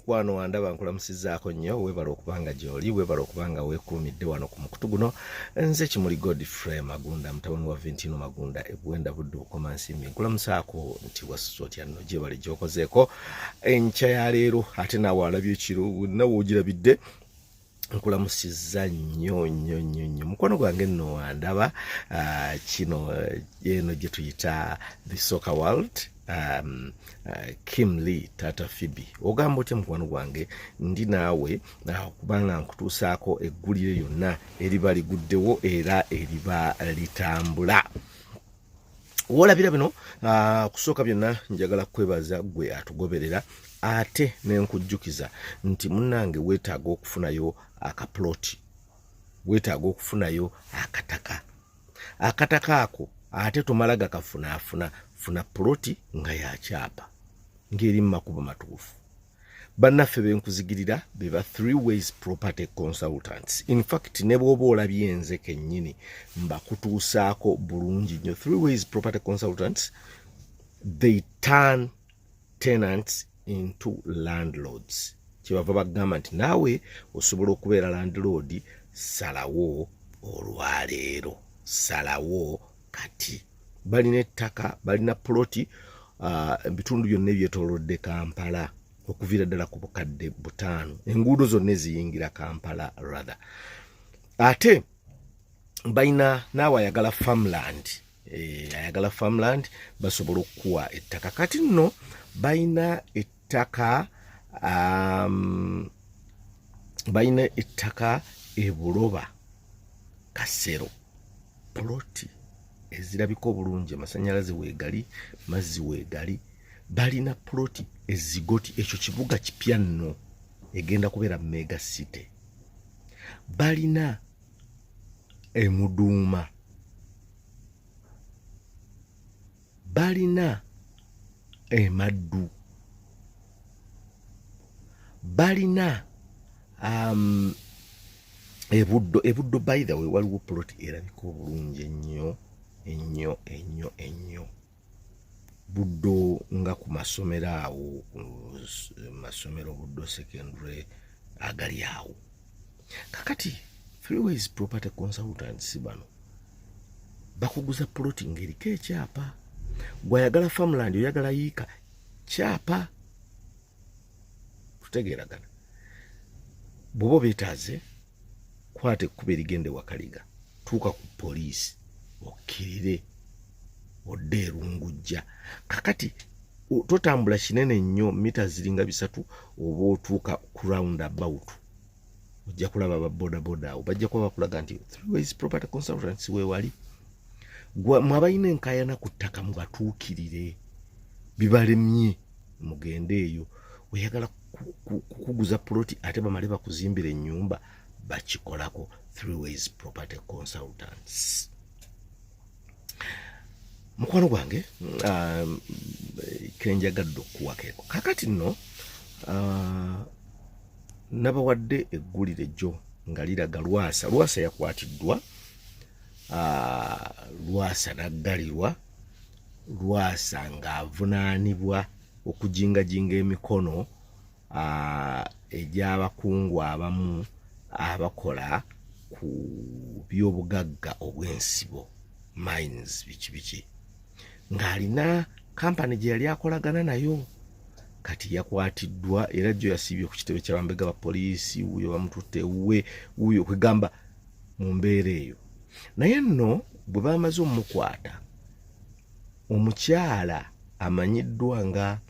mukwano wandaba nkulamusizaako nnyo webala okubanga gy'oli webala okubanga weekuumidde wano ku mukutu guno nze Kimuli Godfrey Magunda mutabani wa Ventino Magunda ebwenda budde okoma nsimbi nkulamusaako nti wasusa otya nno gyebali gy'okozeeko enkya ya leero ate naawe alabye ekiro nawe ogirabidde nkulamusiza nnyo mukwano gwange nno wandaba kino eno gye tuyita the soccer world Kim Lee Taata Phoebe ogamba otya mukwano gwange ndi naawe kubanga nkutuusaako eggulire yonna eriba liguddewo era eriba litambula. Wolabira bino kusooka byonna njagala kwebaza gwe atugoberera ate nenkujjukiza nti munnange weetaaga okufunayo akaploti, weetaaga okufunayo akataka ako ate tomala gakafunaafuna funa ploti nga yakyapa ngeri mu makubo matuufu. Bannaffe benkuzigirira beba 3 ways property consultants. In fact ne bw'oba olabye nze kennyini mbakutuusaako bulungi nnyo. 3 ways property consultants, they turn tenants into landlords. Kyebava bagamba nti naawe osobola okubeera landlord, salawo olwaleero, salawo kati. Balina ettaka, balina ploti ebitundu byonna ebyetoolodde Kampala okuviira ddala ku bukadde 5. Enguudo zonna eziyingira Kampala rather. Ate balina naawe ayagala farmland, basobola okukuwa ettaka. Kati nno balina ettaka ebuloba Kasero, ploti ezirabika obulungi, amasannyalaze weegali, mazzi weegali. Balina ploti ezigoti, ekyo kibuga kipya nno egenda kubeera mega city. Balina emuduuma, balina emaddu, balina ebuddo by the way waliwo ploti erabika obulungi ennyo buddo nga ku masomero awo, masomero buddo secondary agali awo. Kakati 3 ways property consultants bano bakuguza ploti ng'eriko ekyapa. Gwayagala farmland oyagala yiika kyapa. Tutegeeragana. Bw'oba beetaaze kwate ekkubo erigende Wakaliga, tuuka ku poliisi okkirire odde Erungujja. Kakati totambula kinene nnyo mita ziringa 3 oba otuuka ku roundabout ojja kulaba babodaboda awo bajja kuba bakulaga nti 3 ways property consultants weewali. Mwabalina enkaayana ku ttaka mubatuukirire, bibalemye mugende eyo. Oyagala kukuguza ploti ate bamale bakuzimbira ennyumba, bakikolako 3 ways property consultants. Mukwano gwange kenjagadde okuwakeeko. Kakati nno nabawadde eggulire jjo nga liraga Lwasa yakwatiddwa, Lwasa naggalirwa, Lwasa ng'avunaanibwa okujingajinga emikono egy'abakungu abamu abakola ku by'obugagga obw'ensibo, mines biki ng'alina kampani gye yali akolagana nayo. Kati yakwatiddwa era jjo yasiibye ku kitebe ky'abambega ba poliisi, wuyo bamututte wuyo kwegamba mu mbeera eyo. Naye nno bwe bamaze omukwata, omukyala amanyiddwa nga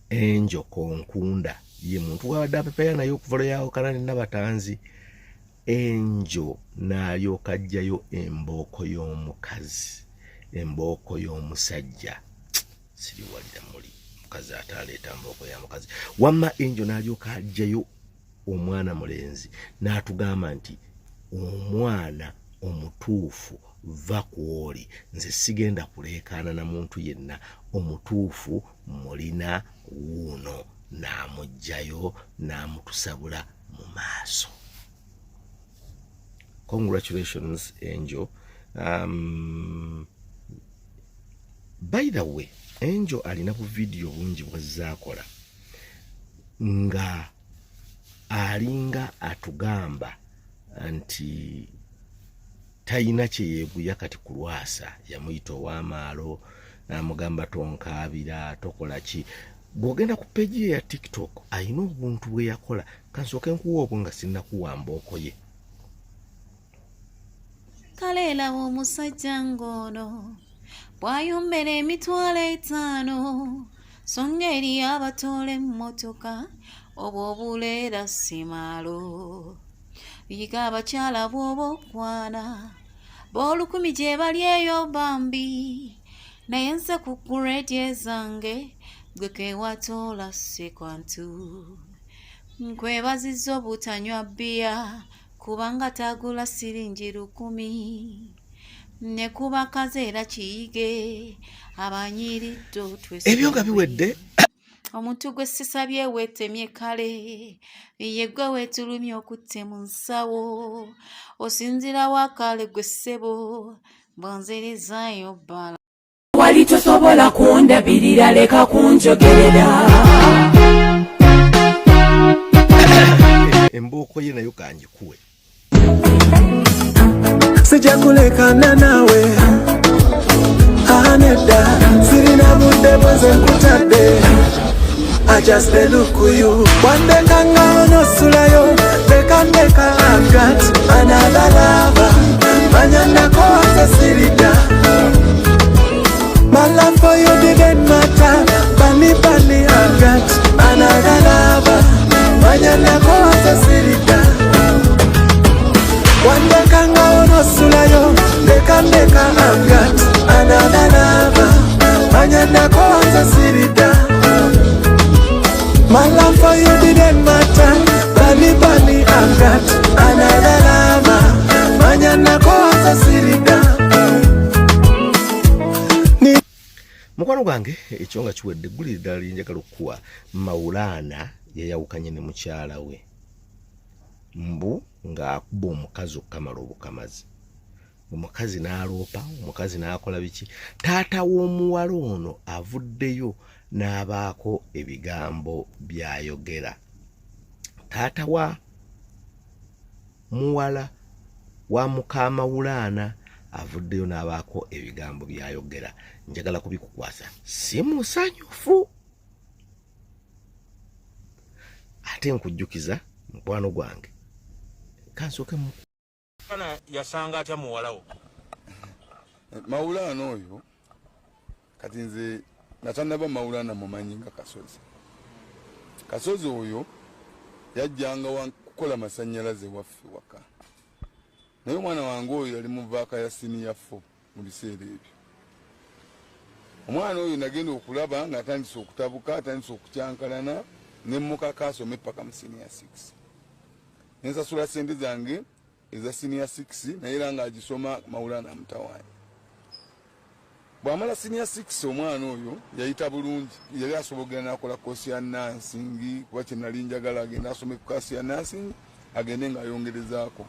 Enjo Konkunda, ye muntu wabadde apepeya naye okuva yawukana ne Nabatanzi. Enjo n'alyoka ajjayo embooko y'omukazi, embooko y'omusajja. Siriwalira muli mukazi ataleeta mbooko ya mukazi. Wamma Enjo n'alyoka ajjayo omwana mulenzi n'atugamba nti omwana omutuufu va kwoli, nze sigenda kuleekaana na muntu yenna, omutuufu mulina wuuno. N'amugjayo n'amutusabula mu maaso. Congratulations Angel. By the way, Angel alina bu video bungi bw'azaakola nga alinga atugamba nti tayina kyeyeeguya kati ku Lwasa yamuyita ow'amaalo n'amugamba tonkaabira tokola ki. Bw'ogenda ku peegi ye ya TikTok ayina obuntu bwe yakola kansooke nkuwa obwo nga sinnakuwa mbooko ye. Kale laba omusajja ng'ono bw'ayombera emitwalo 5 songa eri abatoola emmotoka oba obuleera simaalo. Yiga abakyala bw'oba okwana b'olukumi gye bali eyo bambi naye nze ku grade zange gwe kewatoola sekwantu. Nkwebazizza obutanywa bbiya kubanga tagula siringi 10 ne kuba kazeera kiyige abanyiriddo twese. Ebyo nga biwedde omuntu gwe sisabye weetemye kale ye gwe weetulumye okutte mu nsawo osinzira wakale gwe ssebo bonzerezaayo bbala. Wali tosobola kundabirira leka kunjogerera. embooko ye nayo kangikuwe. Sijja kulekana nawe anedda sirina budde bweze nkutadde. I just look at you. One day kanga onosulayo ndeka I've got another lover. Manyana koza sirida. My love for you didn't matter. Bunny I've got another lover. Manyana koza sirida. One day kanga onosulayo ndeka I've got another lover. Manyana koza sirida. My love for you didn't matter. Bunny, I've got another lover. Manyana koza sirida. Mukwano gwange ekyo nga kiwedde ggulira ddala linjagala okuwa Maulana yayawukanye ne mukyala we mbu ng'akuba omukazi okukamala obukamazi. Omukazi n'aloopa, omukazi n'akola biki. Taata w'omuwala ono avuddeyo n'abaako ebigambo by'ayogera. Taata wa muwala wa muka Maulana avuddeyo n'abaako ebigambo by'ayogera. Njagala kubikukwasa si musanyufu. Ate nkujjukiza mukwano gwange kansooke mu yasanga atya muwalawo Maulana oyo kati nze natannaba Maulana mumanyi nga Kasozi oyo yajjanga kukola masannyalaze waffe waka naye omwana wange oyo yali mu vaaka ya senior 4 mu biseera ebyo. Omwana oyo nagenda okulaba ng'atandise okutabuka atandise okukyankalana ne mukaka asome paka mu senior 6 nensasula sente zange eza senior 6 naye era ng'agisoma Maulana mutawaanya. Bw'amala senior 6 omwana oyo yayita bulungi yali asobogera n'akola koosi ya nursing kuba kye nali njagala agenda asome ku koosi ya nursing agende ng'ayongerezaako.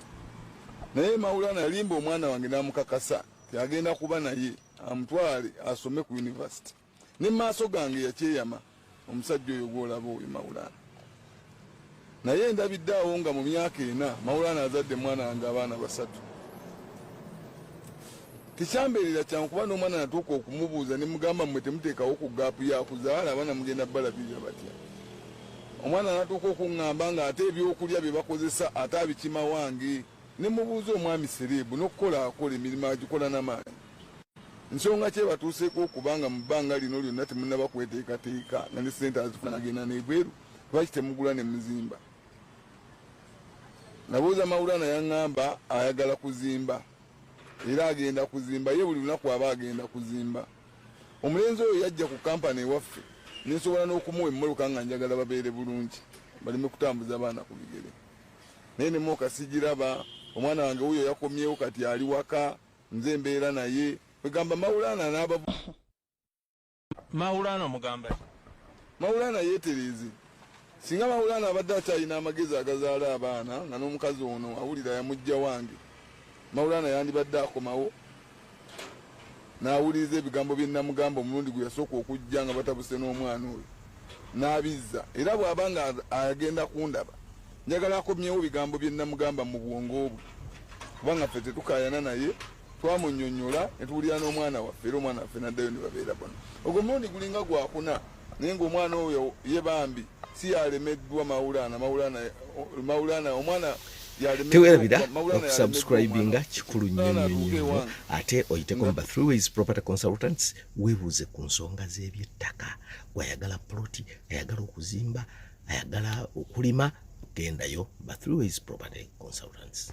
Naye Maulana yalimba omwana wange n'amukakasa yagenda kuba naye amutwale asome ku university. Ne maaso gange yakyeyama omusajja oyo gw'olaba oyo Maulana. Naye ndabiddeawo nga mu myaka 4 Maulana azadde mwana wange abaana 3. Tikyambeerera kyangu kuba n'omwana natuuka okumubuuza ne mugamba mmwe temuteekawo ku gaapu yakuzaala abaana mugenda balabirira batya. Omwana natuuka okuŋŋamba nga ate ebyokulya bye bakozesa ate abikima wange. Ne mubuuza omwami sereebu n'okukola akola emirimu agikola n'amaanyi. Nsonga kye batuuseeko okubanga mu bbanga lino lyonna temunnaba kweteekateeka nga ne ssente azifuna agenda n'ebweru lwaki temugula ne muzimba. Nabuuza Maulana yaŋŋamba ayagala kuzimba era agenda kuzimba ye buli lunaku aba agenda kuzimba. Omulenzi oyo yajja ku kampani ewaffe nensobola n'okumuwa emmoloka nga njagala babeere bulungi baleme kutambuza abaana ku bigere. Naye nemmoka sigiraba. Omwana wange wuyo yakomyewo kati ali waka nze mbeera naye wegamba Maulana n'aba Maulana omugamba Maulana yeetereze. Singa Maulana abadde akyalina amagezi agazaala abaana nga n'omukazi ono awulira yamujja wange Maulana yandibadde akomawo n'awuliriza ebigambo bye nnamugamba omulundi gwe yasooka okujja nga batabuse n'omwana oyo. n'abizza era bw'abanga agenda kundaba njagala akomyewo bigambo bye namugamba mu bwongo obwo kubanga ffe tetukayana naye twamunnyonnyola ne tuwulira n'omwana waffe era omwana waffe n'addayo ne babeera bonna ogwo mulundi gulinga gwakuna naye ng'omwana oyo ye bambi si yalemeddwa Maulana omwana tewerabira okusubscribinga kikulu nnyo ate oyiteko mu Three Ways Property Consultants weebuuze ku nsonga z'eby'ettaka gwayagala ploti ayagala okuzimba ayagala okulima gendayo ba Three Ways Property Consultants.